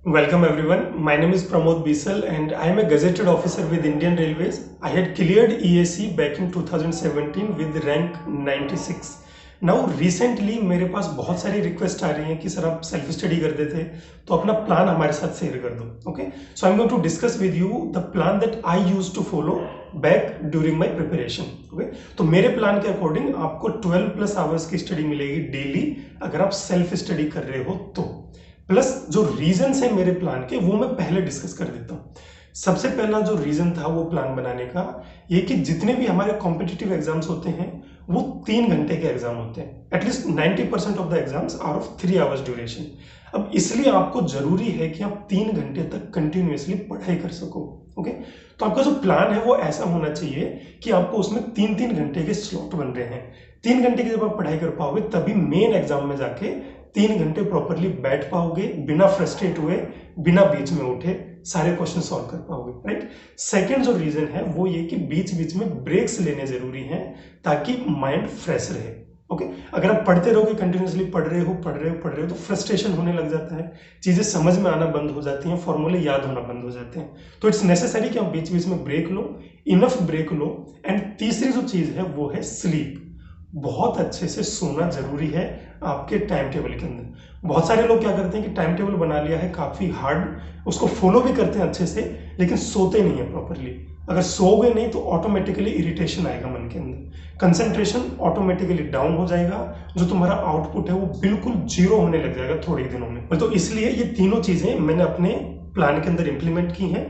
Welcome everyone. My name is Pramod Bisal and I am a gazetted officer with Indian Railways. I had cleared EAC back in 2017 with rank 96. Now recently मेरे पास बहुत सारी request आ रही हैं कि sir आप self study कर देते तो अपना प्लान हमारे साथ शेयर कर दो. Okay, so I am going to discuss with you the plan that I used to follow back during my preparation. Okay, तो मेरे प्लान के अकॉर्डिंग आपको 12 प्लस आवर्स की स्टडी मिलेगी डेली अगर आप सेल्फ स्टडी कर रहे हो तो. प्लस जो रीजंस है मेरे प्लान के वो मैं पहले डिस्कस कर देता हूँ. सबसे पहला जो रीजन था वो प्लान बनाने का ये कि जितने भी हमारे कॉम्पिटिटिव एग्जाम्स होते हैं वो 3 घंटे के एग्जाम होते हैं. At least 90% of the exams are of 3 hours duration. अब इसलिए आपको जरूरी है कि आप 3 घंटे तक कंटिन्यूअसली पढ़ाई कर सको. ओके, तो आपका जो प्लान है वो ऐसा होना चाहिए कि आपको उसमें 3-3 घंटे के स्लॉट बन रहे हैं. 3 घंटे की जब आप पढ़ाई कर पाओगे तभी मेन एग्जाम में जाके 3 घंटे प्रॉपरली बैठ पाओगे बिना फ्रस्ट्रेट हुए, बिना बीच में उठे सारे क्वेश्चन सॉल्व कर पाओगे. राइट. सेकंड जो रीजन है वो ये कि बीच बीच में ब्रेक्स लेने जरूरी हैं ताकि माइंड फ्रेश रहे. ओके, अगर आप पढ़ते रहोगे, कंटिन्यूअसली पढ़ रहे हो तो फ्रस्ट्रेशन होने लग जाता है, चीजें समझ में आना बंद हो जाती हैं, फॉर्मूले याद होना बंद हो जाते हैं. तो इट्स नेसेसरी कि आप बीच बीच में ब्रेक लो, इनफ ब्रेक लो. एंड तीसरी जो चीज है वो है स्लीप. बहुत अच्छे से सोना जरूरी है आपके टाइम टेबल के अंदर. बहुत सारे लोग क्या करते हैं कि टाइम टेबल बना लिया है काफी हार्ड, उसको फॉलो भी करते हैं अच्छे से, लेकिन सोते नहीं है प्रॉपरली. अगर सोओगे नहीं तो ऑटोमेटिकली इरिटेशन आएगा मन के अंदर, कंसंट्रेशन ऑटोमेटिकली डाउन हो जाएगा, जो तुम्हारा आउटपुट है वो बिल्कुल जीरो होने लग जाएगा थोड़े दिनों में. तो इसलिए ये तीनों चीजें मैंने अपने प्लान के अंदर इंप्लीमेंट की हैं.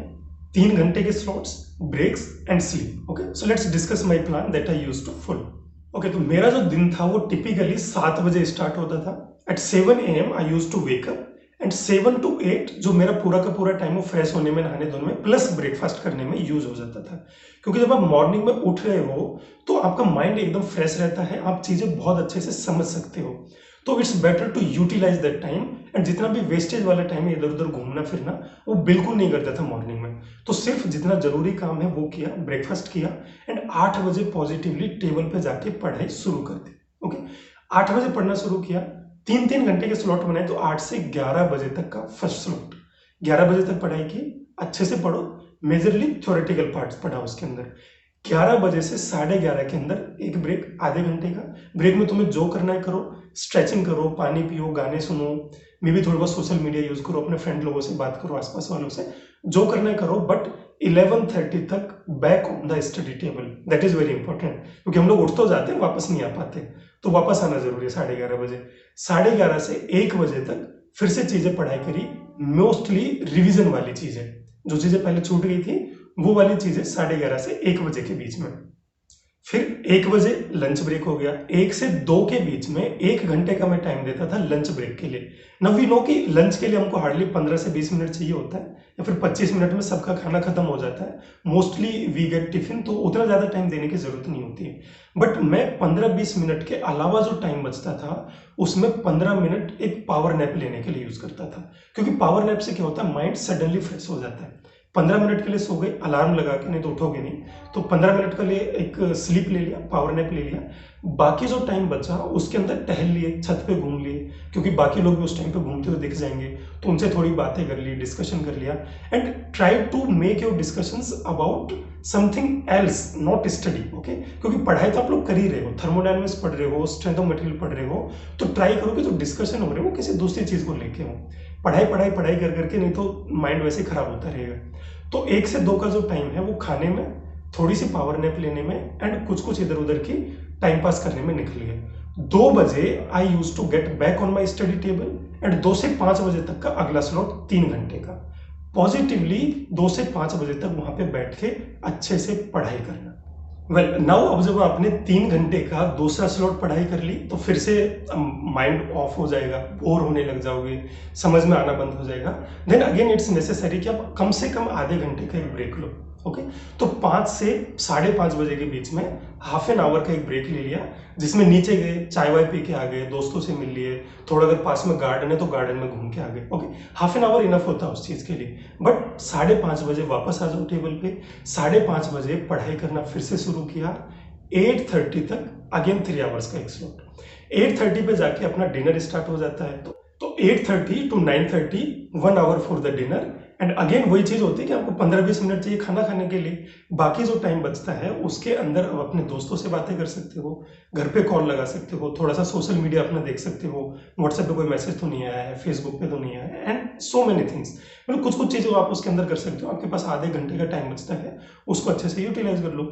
3 घंटे के slots, breaks and sleep. Okay, so let's discuss my plan that I used to follow. Okay, तो मेरा जो दिन था वो टिपिकली 7 बजे स्टार्ट होता था. At 7 AM I use to wake up and 7 to 8 जो मेरा पूरा का पूरा टाइम वो फ्रेश होने में, नहाने धोने में प्लस ब्रेकफास्ट करने में यूज हो जाता था. क्योंकि जब आप मॉर्निंग में उठ रहे हो तो आपका माइंड एकदम फ्रेश रहता है, आप चीजें बहुत अच्छे से समझ सकते हो. तो it's better to utilize that time. And जितना भी वेस्टेज वाला टाइम है इधर उधर घूमना फिरना वो बिल्कुल नहीं करता था मॉर्निंग में. तो सिर्फ जितना जरूरी काम है वो किया, ब्रेकफास्ट किया एंड 8 बजे पॉजिटिवली टेबल पे जाके पढ़ाई शुरू कर दी. ओके, 8 बजे पढ़ना शुरू किया. 3-3 घंटे के स्लॉट बनाए तो 8 से 11 बजे तक का फर्स्ट स्लॉट. 11 बजे तक पढ़ाई की, अच्छे से पढ़ो, मेजरली थ्योरेटिकल पार्ट्स पढ़ा उसके अंदर. 11 बजे से 11:30 के अंदर एक ब्रेक, आधे घंटे का. ब्रेक में तुम्हें जो करना है करो, स्ट्रेचिंग करो, पानी पियो, गाने सुनो, मे भी थोड़ा बहुत सोशल मीडिया यूज करो, अपने फ्रेंड लोगों से बात करो, आसपास वालों से, जो करना है करो. बट 11:30 तक back on the study table. That is very important, क्योंकि हम लोग उठ तो जाते हैं, वापस नहीं आ पाते, तो वापस आना जरूरी है 11:30 बजे. 11:30 से 1 बजे तक फिर से चीजें पढ़ाई करी, मोस्टली रिवीजन वाली चीजें, जो चीजें पहले छूट गई थी वो वाली चीजें 11:30 से 1 बजे के बीच में. फिर 1 बजे लंच ब्रेक हो गया. 1 से 2 के बीच में 1 घंटे का मैं टाइम देता था लंच ब्रेक के लिए. नाउ वी नो कि लंच के लिए हमको हार्डली 15 से 20 मिनट चाहिए होता है, या फिर 25 मिनट में सबका खाना खत्म हो जाता है. मोस्टली वी गेट टिफिन, तो उतना ज्यादा टाइम देने की जरूरत नहीं होती है. बट मैं 15-20 मिनट के अलावा जो टाइम बचता था उसमें 15 मिनट एक पावर नैप लेने के लिए यूज करता था. क्योंकि पावर नैप से क्या होता है, माइंड सडनली फ्रेश हो जाता है. 15 मिनट के लिए सो गए, अलार्म लगा के, नहीं तो उठोगे नहीं, तो 15 मिनट के लिए एक स्लीप ले लिया, पावर नैप ले लिया. बाकी जो टाइम बचा उसके अंदर टहल लिए, छत पे घूम लिए, क्योंकि बाकी लोग भी उस टाइम पे घूमते हुए दिख जाएंगे, तो उनसे थोड़ी बातें कर ली, डिस्कशन कर लिया. And try to make your discussions about something else, not study. Okay, क्योंकि पढ़ाई तो आप लोग कर ही रहे हो, थर्मोडायनेमिक्स पढ़ रहे हो, स्ट्रेंथ ऑफ मटेरियल पढ़ रहे हो, तो ट्राई करो कि जो डिस्कशन हो रहे हो वो किसी दूसरी चीज को लेके हो. पढ़ाई पढ़ाई पढ़ाई कर करके नहीं तो माइंड वैसे खराब होता रहेगा. तो 1 से 2 का जो टाइम है वो खाने में, थोड़ी सी पावर नैप लेने में एंड कुछ कुछ इधर उधर की टाइम पास करने में निकल गया. 2 बजे I use to get back on my study table and 2 से 5 बजे तक का अगला स्लॉट 3 घंटे का. पॉजिटिवली 2 से 5 बजे तक वहां पे बैठ के अच्छे से पढ़ाई करना. वेल नाउ अब जब आपने 3 घंटे का दूसरा स्लॉट पढ़ाई कर ली तो फिर से माइंड ऑफ हो जाएगा, बोर होने लग जाओगे, समझ में आना बंद हो जाएगा. देन अगेन इट्स नेसेसरी कि आप कम से कम आधे घंटे का एक ब्रेक लो. ओके, तो 5 से 5:30 बजे के बीच में हाफ एन आवर का एक ब्रेक ले लिया, जिसमें नीचे गए, चाय वाय पी के आ गए, दोस्तों से मिल लिए, थोड़ा अगर पास में गार्डन है तो गार्डन में घूम के आ गए. Okay, half an hour enough होता है उस चीज के लिए. बट 5:30 बजे वापस आ जाओ टेबल पे. 5:30 बजे पढ़ाई करना फिर से शुरू किया. 8:30 तक अगेन 3 आवर्स का एक स्लॉट. 8:30 पे जाके अपना डिनर स्टार्ट हो जाता है. तो तो 8:30 to 9:30 1 hour for the dinner. And again वही चीज होती है कि आपको 15-20 मिनट चाहिए खाना खाने के लिए, बाकी जो टाइम बचता है उसके अंदर आप अपने दोस्तों से बातें कर सकते हो, घर पे कॉल लगा सकते हो, थोड़ा सा सोशल मीडिया अपना देख सकते हो, व्हाट्सएप पे कोई मैसेज तो नहीं आया है, फेसबुक पे तो नहीं आया है, एंड सो मेनी थिंग्स। मतलब कुछ कुछ चीजें आप उसके अंदर कर सकते हो। आपके पास आधे घंटे का टाइम बचता है, उसको अच्छे से यूटिलाइज कर लो।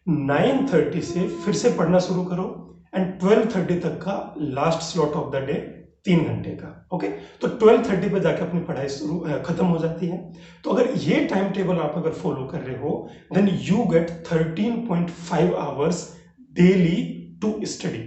9:30 से फिर से पढ़ना शुरू करो एंड 12:30 तक का last slot of the day, 3 घंटे का। ओके, तो 12:30 पे जाके अपनी पढ़ाई शुरू खत्म हो जाती है। तो अगर ये टाइम टेबल आप अगर फॉलो कर रहे हो then you get 13.5 hours daily to study,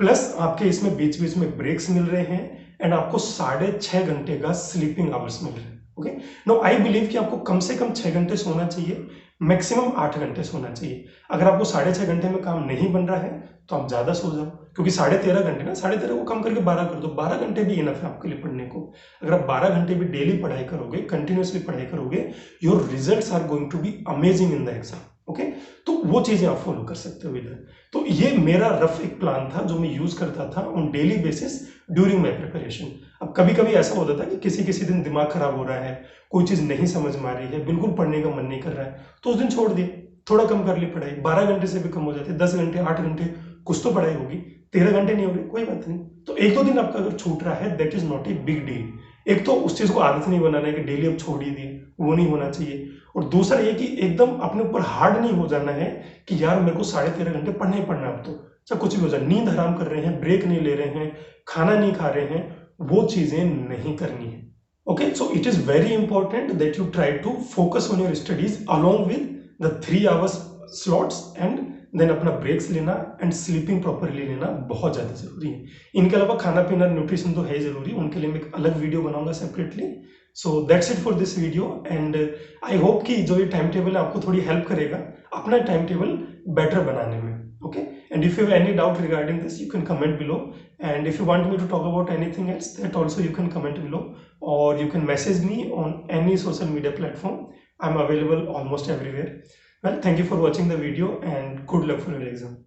plus आपके इसमें बीच बीच में ब्रेक्स मिल रहे हैं एंड आपको 6.5 घंटे का स्लीपिंग आवर्स मिल रहे हैं। ओके, नो आई बिलीव कि आपको कम से कम 6 घंटे सोना चाहिए, मैक्सिमम 8 घंटे सोना चाहिए। अगर आपको 6.5 घंटे में काम नहीं बन रहा है तो आप ज्यादा सो जाओ, क्योंकि 13.5 घंटे ना, 13.5 को कम करके 12 कर दो, 12 घंटे भी इनफ है आपके लिए पढ़ने को। अगर आप 12 घंटे भी डेली पढ़ाई करोगे, कंटिन्यूसली पढ़ाई करोगे, your results are going to be amazing in the exam. Okay, तो वो चीजें आप फॉलो कर सकते हो इधर। तो ये मेरा रफ एक प्लान था जो मैं यूज करता था on daily basis during my preparation. अब कभी कभी ऐसा होता था कि किसी किसी दिन दिमाग खराब हो रहा है, कोई चीज नहीं समझ में आ रही है, बिल्कुल पढ़ने का मन नहीं कर रहा है, तो उस दिन छोड़ दिए, थोड़ा कम कर ली पढ़ाई, 12 घंटे से भी कम हो जाते, 10 घंटे 8 घंटे कुछ तो पढ़ाई होगी, 13 घंटे नहीं हो रही, कोई बात नहीं। तो एक दो दिन आपका अगर छूट रहा है that is not a big deal. एक तो उस चीज को आदत नहीं बनाना है कि डेली अब छोड़ ही दिए, वो नहीं होना चाहिए। और दूसरा ये कि एकदम अपने ऊपर हार्ड नहीं हो जाना है कि यार मेरे को 13.5 घंटे पढ़ना ही पढ़ना, अब तो चाहे कुछ भी हो जाए, नींद हराम कर रहे हैं, ब्रेक नहीं ले रहे हैं, खाना नहीं खा रहे हैं, वो चीजें नहीं करनी है। Okay, so it is very important that you try to focus on your studies along with the 3 hours slots and then अपना ब्रेक्स लेना एंड स्लीपिंग प्रॉपरली लेना बहुत ज़्यादा जरूरी है। इनके अलावा खाना पीना न्यूट्रिशन तो है जरूरी, उनके लिए मैं एक अलग वीडियो बनाऊंगा separately. So that's it for this video and I hope कि जो ये टाइम टेबल है आपको थोड़ी हेल्प करेगा अपना टाइम टेबल बेटर बनाने में। Okay, and if you have any doubt regarding this you can comment below, and if you want me to talk about anything else that also you can comment below, or you can message me on any social media platform. I'm available almost everywhere. Well, thank you for watching the video and good luck for your exam.